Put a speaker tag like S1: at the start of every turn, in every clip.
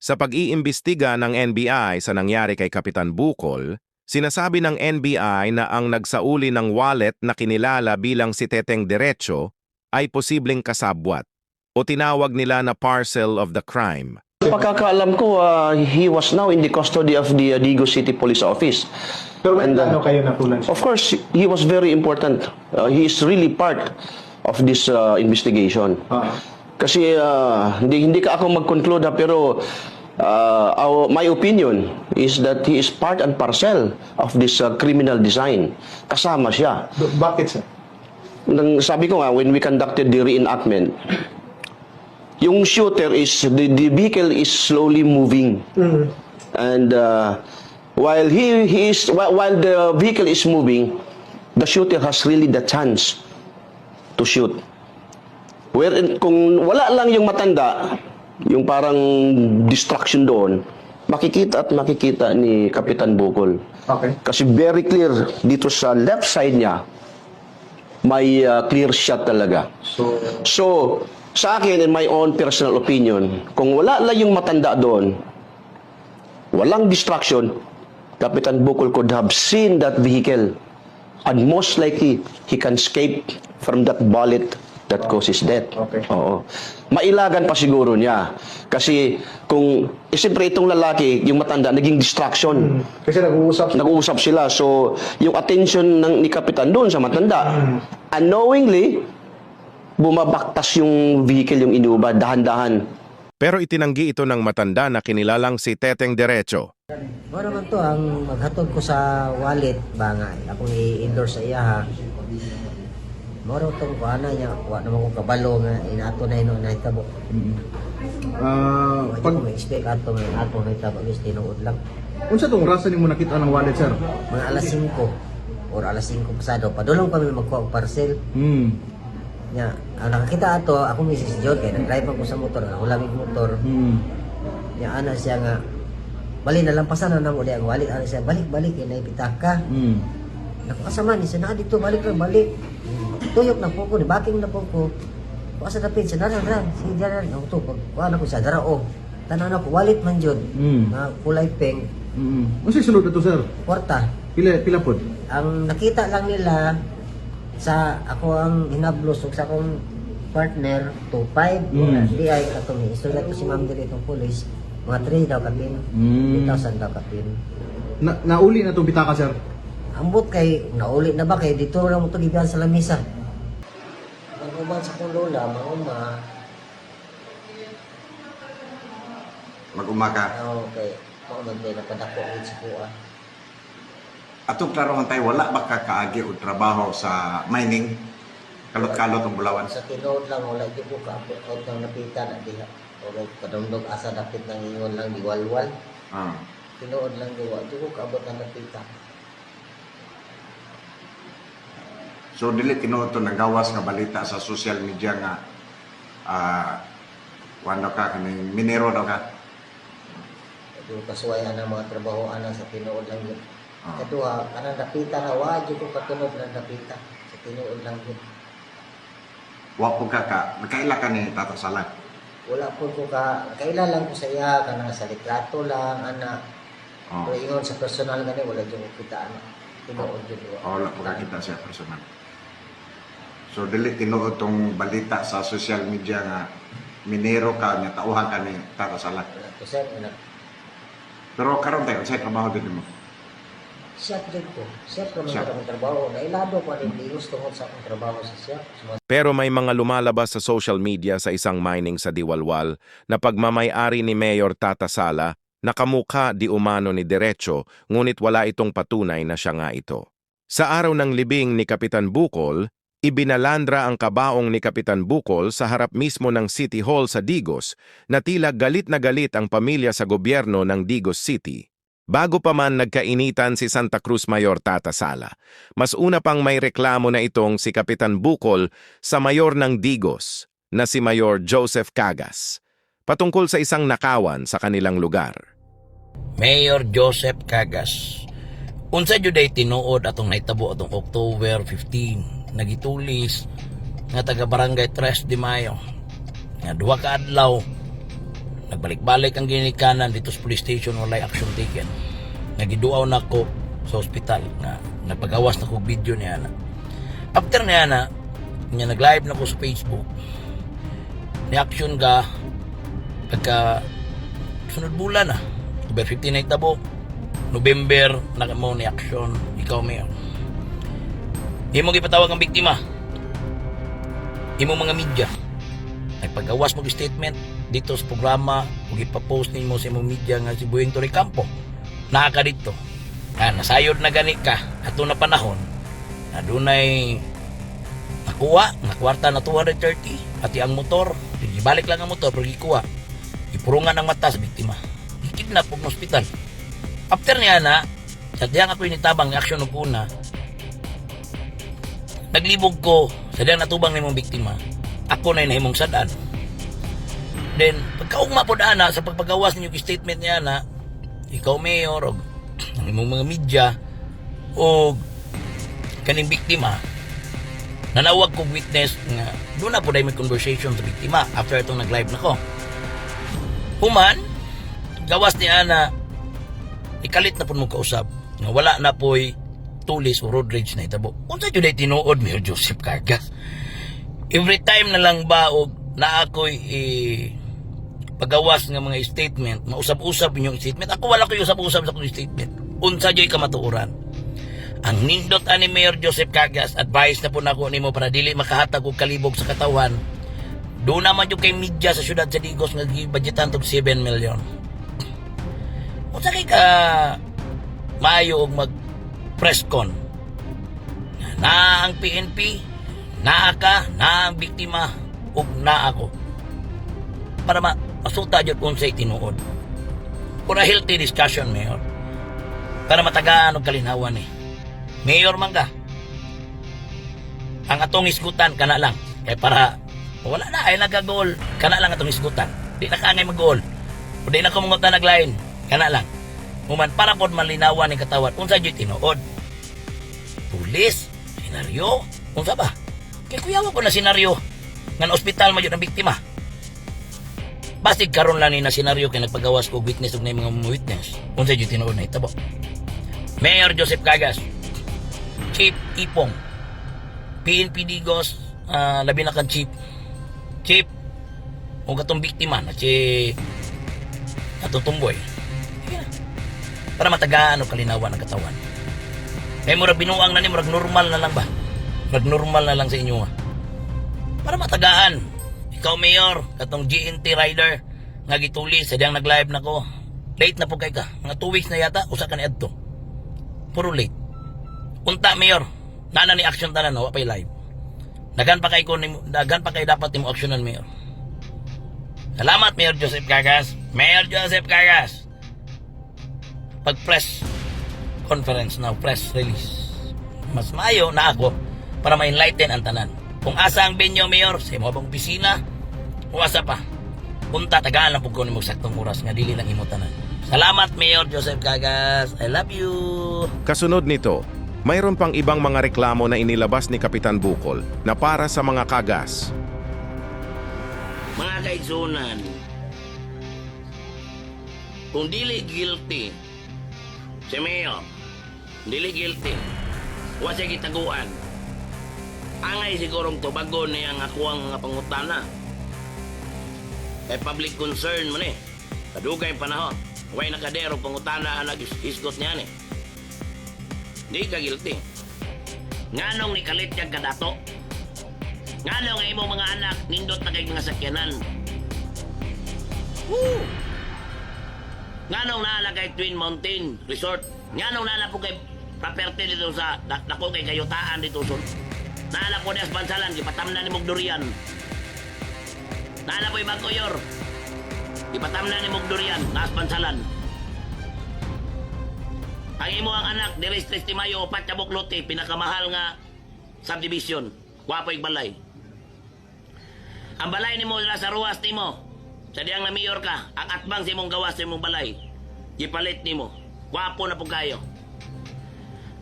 S1: Sa pag-iimbestiga ng NBI sa nangyari kay Kapitan Bukol, sinasabi ng NBI na ang nagsauli ng wallet na kinilala bilang si Teteng Derecho ay posibleng kasabwat o tinawag nila na parcel of the crime.
S2: Pagkakaalam ko, he was now in the custody of the Digos City Police Office.
S3: Pero ano kayo nakulan siya?
S2: Of course, he was very important. He is really part of this investigation. Kasi hindi ka ako mag-conclude pero my opinion is that he is part and parcel of this criminal design. Kasama siya.
S3: Bakit sir?
S2: Sabi ko nga, when we conducted the reenactment, yung shooter is, the vehicle is slowly moving. And while while the vehicle is moving, the shooter has really the chance to shoot. Wherein, kung wala lang yung matanda, yung parang distraction doon, makikita at makikita ni Kapitan Bukol.
S3: Okay.
S2: Kasi very clear dito sa left side niya, may clear shot talaga. So, sa akin, in my own personal opinion, kung wala lang yung matanda doon, walang distraction, Kapitan Bukol could have seen that vehicle. And most likely, he can escape from that bullet that causes death.
S3: Okay.
S2: Oo. Mailagan pa siguro niya. Kasi kung, siyempre itong lalaki, yung matanda, naging distraction.
S3: Kasi
S2: Nag-uusap sila. So, yung attention ni Kapitan doon sa matanda, unknowingly, bumabaktas yung vehicle, yung inuba, dahan-dahan.
S1: Pero itinanggi ito ng matanda na kinilalang si Teteng Derecho.
S4: Mo naman to ang maghatod ko sa wallet ba nga akong i-endorse sa iya ha. Mo raw tong kuana niya, wa naman ko kabalo nga inato na ino na hitabo.
S3: pag
S4: May expect ato nga ato na hitabo is tinuod lang.
S3: unsa tong rasa nimo nakita ng wallet sir?
S4: Mga alas 5 or alas 5 pasado padulong kami magkuha og parcel. Nya, ang nakakita ato ako Mrs. John kay nag-drive ako sa motor, ako lamig motor. Nya ana siya nga bali na lampasan na namo ang wallet ana siya balik-balik kay pitaka. Nakasama ni siya na dito balik. Tuyok na po ko, baking na po ko. Asa na pin siya daran si daran ako to pag kuan ako sa dara tanan ako wallet man jud. Na kulay pink.
S3: Unsa sulod ato sir?
S4: Kwarta.
S3: Pila pod?
S4: Ang nakita lang nila sa ako ang hinablos ug sa akong partner 2.5 di ay katong isulat ko si ma'am diri itong police mga 3 daw kapin 3,000 daw kapin
S3: Nauli na tong bitaka sir?
S4: ambot kay nauli na ba kay dito lang mo to gibiyan sa lamisa mag-uban sa kong lola mauma
S5: Mag-umaga.
S4: okay ako nagday napadako ulit sa kuha
S5: Atong klarohan tayo, wala ba kakaagi o trabaho sa mining? Kalot-kalot ang bulawan.
S4: sa tinuod lang wala di ko kaapot ng napita na diha o kadungdog asa dapit ng ingon lang diwalwal tinuod lang diwa di ko kaabot ng napita.
S5: So, dili tinuod to nagawas nga balita sa social media nga wano ka, kaning minero daw ka.
S4: Ito kasuwayan ang mga trabahoan sa tinuod lang yun. Kaduha, kanang napita na, wadyo ko katunog ng napita. Sa tinuod lang yun.
S5: Wa po ka, nakaila ka ni Tata Sala.
S4: Wala po ko kaila lang ko sa iya, kanang sa litrato lang, ana. Pero ingon sa personal gani, wala dyan ko kita, ana. Tinuod yun.
S5: Wala po kakita siya personal. So, dili tinuod tong balita sa social media nga minero ka, nga tauhan ka ni Tata Sala.
S4: Wala ko sir, wala.
S5: Pero karon tayo, sa trabaho din mo.
S4: Siyap din ko. Siyap naman akong trabaho. Nailado ko rin linos tungkol sa akong trabaho sa siyap.
S1: Pero may mga lumalabas sa social media sa isang mining sa Diwalwal na pagmamay-ari ni Mayor Tata Sala na kamukha di umano ni Derecho ngunit wala itong patunay na siya nga ito. Sa araw ng libing ni Kapitan Bukol, ibinalandra ang kabaong ni Kapitan Bukol sa harap mismo ng City Hall sa Digos na tila galit na galit ang pamilya sa gobyerno ng Digos City. Bago pa man nagkainitan si Santa Cruz Mayor Tata Sala, mas una pang may reklamo na itong si Kapitan Bukol sa mayor ng Digos na si Mayor Joseph Cagas, patungkol sa isang nakawan sa kanilang lugar.
S6: Mayor Joseph Cagas, unsa jud ay tinuod atong nahitabo atong October 15 nagitulis nga taga Barangay 3 de Mayo nga duha ka adlaw Nagbalik-balik ang ginikanan dito sa police station, walay action taken. Nagiduaw na ko sa ospital na nagpagawas na ko video niya na. After niya na, niya nag-live na ko sa Facebook. Ni-action ka pagka sunod bulan na. October 15 na itabo. November na mo ni-action. Ikaw, Mayor. Imo gipatawag ang biktima. Imo mga media. Nagpagawas mo statement dito sa programa ug ipapost nimo sa imong media nga si Bueng Torrecampo naa ka dito. Nasayod na gani ka ato na panahon na dunay nakuha nga kwarta na 230 pati ang motor, ibalik lang ang motor pero gikuha. Ipurungan ang mata sa biktima. Gikidnap og hospital. After niya na sa diyang ako initabang ni aksyon og una. Naglibog ko sa diyang natubang nimong biktima. Ako na inahimong sadaan. Then, pagkaugma po na sa pagpagawas ninyo statement niya na ikaw, Mayor, o ang imong mga media, o kaning biktima, nanawag kong witness nga doon na po dahil may conversation sa biktima after itong nag-live na ko. Human, gawas niya na ikalit na po mong kausap nga wala na po'y tulis o road rage na itabo. Kung sa yun ay tinuod, Mayor Joseph Cargas. Every time na lang ba o na ako'y pagawas ng mga statement, mausap-usap inyong statement. Ako wala ko usap-usap sa kong statement. Unsa joy kamatuoran. Ang nindot ani Mayor Joseph Cargas, advice na po na ako nimo para dili makahatag og kalibog sa katawan. Doon naman yung kay media sa syudad sa Digos nga budgetan tog 7 million. Unsa kay ka maayo og mag press con. Na ang PNP, naa ka, na ang biktima, ug na ako. Para masuta dyan kung sa'y tinuod. For a healthy discussion, Mayor. Para matagaan og kalinawan eh. Mayor man ka. Ang atong isgutan, kana lang. Kaya para, wala na, ay nagagol. Kana lang atong isgutan. Di na kaangay mag-goal. O di na kumungot na naglain. Kana lang. Human, para po malinawan ng katawan, unsa dyan tinuod. Pulis, senaryo, unsa ba? Kaya kuyawa ko na senaryo nga na ospital mo yun ang biktima. Basig karon lang ni na senaryo kay nagpagawas ko witness ug na mga witness. Unsa jud tinuod na itabo. Mayor Joseph Cargas, Chief Ipong, PNP Digos, labi na kan Chief. Chief, ug atong biktima na si atong tumboy. Para matagaan og kalinawan ang katawan. Kaya murag binuang na ni, murag normal na lang ba? Murag normal na lang sa inyo nga. Para matagaan. Ikaw, Mayor, katong GNT rider, nga gituli, sadyang nag-live na ko. Late na po kay ka. Mga 2 weeks na yata, usa ka ni adto. Puro late. Unta, Mayor, nana ni action tanan, wa pa'y live. Dagan pa kay dapat mo aksyonan, Mayor. Salamat, Mayor Joseph Cargas. Mayor Joseph Cargas. Pag-press conference now, press release. Mas mayo na ako para ma-enlighten ang tanan. Kung asa ang venue, Mayor, sa mga bang opisina, o asa pa, punta, tagaan lang po ko ni mo saktong oras nga dili lang imo tanan. Salamat, Mayor Joseph Cargas. I love you.
S1: Kasunod nito, mayroon pang ibang mga reklamo na inilabas ni Kapitan Bukol na para sa mga kagas.
S6: Mga kaigsunan, kung dili guilty, si Mayor, dili guilty, wa siya gitaguan. Angay sigurong to bago niya ang ako ang mga pangutana. Kay public concern mo ni. Kadugay panahon. Huwag nakadero pangutana ang nag-isgot niya ni. Di ka guilty. Nganong nikalit kang kadato? Nganong ang imong mga anak nindot na kay mga sakyanan? Woo! Nganong naala kay Twin Mountain Resort? Nganong naala po kay property dito sa dako kay kayutaan dito so. Naala po niya sa bansalan, ipatamnan ni Mugdurian. Naala po ibang kuyor. Ipatamnan ni Mugdurian, naas bansalan. Ang imo ang anak, Diris Testimayo, Patchabok Lote, pinakamahal nga subdivision. Wapo yung balay. Ang balay ni mo sa ruwas ni mo. Sa diyang na mayor ka, ang atbang sa imong gawas sa imong balay. Ipalit ni mo. Wapo na po kayo.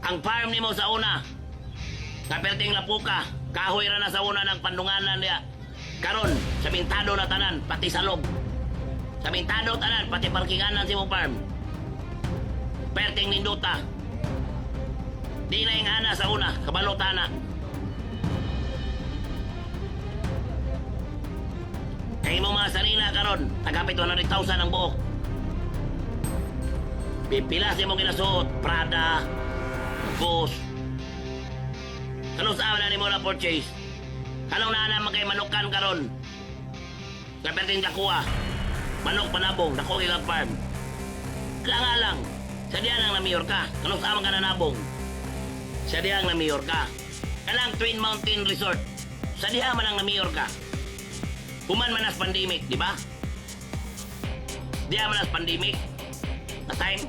S6: Ang farm ni mo sa una, kaperting lapuka, kahoy ra na sa una ng pandunganan niya. Karon, sa bintado na tanan, pati sa loob. Sa Mintano tanan, pati parkinganan si mo farm. Perting ninduta. Di na yung ana sa una, kabalotana. Kaya mo mga sanina karon, tagapit 100,000 ang buok. Pipilas mo kinasuot, Prada, Boss. Kanong saan na ni mo na purchase? Kanong naanaman kay manukan karon? Kaperting dakuha. Manok panabong, dako ilang farm. Kaya lang, sa diyan ang namiyor ka. Kanong saan ka nanabong? Sa diyan ang namiyor ka. Kanang Twin Mountain Resort. Sa diyan man ang namiyor ka. Human man as pandemic, di ba? Diyan man as pandemic. Na time.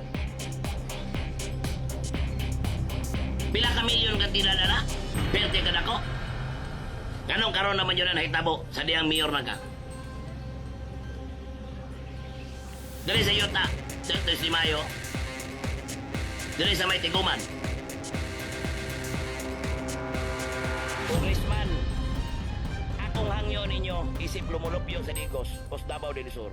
S6: Pila ka milyon ka tinadala? Perte ka dako. Kanong karon naman yun na hitabo sa diyang mayor na ka. Dali sa Yuta, sa si Mayo. Dali sa may Tiguman. Congressman, akong hangyo ninyo isip lumulupyo sa Digos, Post Davao del Sur.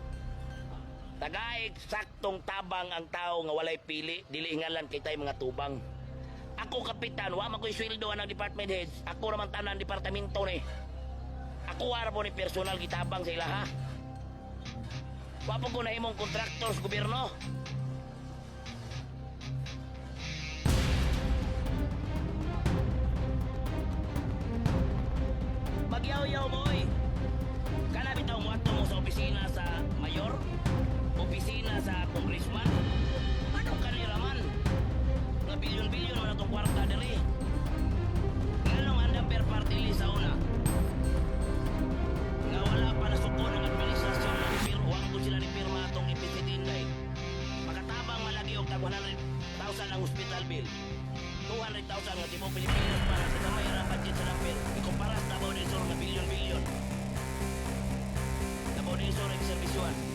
S6: Tagaig saktong tabang ang tao nga walay pili, dili ngalan kitay mga tubang. Ako kapitan, wa man ko'y sweldo ng department heads. Ako raman tanan departamento ni. Ako ara po ni personal gitabang sa ilaha. Wa po ko na imong contractors gobyerno. Magyaw-yaw mo oy. Kana bitaw mo ato mo sa opisina sa mayor, opisina sa congressman. Anong kanira man? Nga bilyon-bilyon man atong kwarta diri. Nganong andang per party list sa una? Nga wala pa nasuko ng administrasyon na nipirma, ko sila nipirma atong ipisitinday. Pagkatabang malagi og tag 100,000 ang hospital bill. 200,000 nga tibo Pilipinas para sa kamay ra budget sa dampir. Ikumpara sa Davao del Sur nga bilyon-bilyon. Davao del Sur ang serbisyon.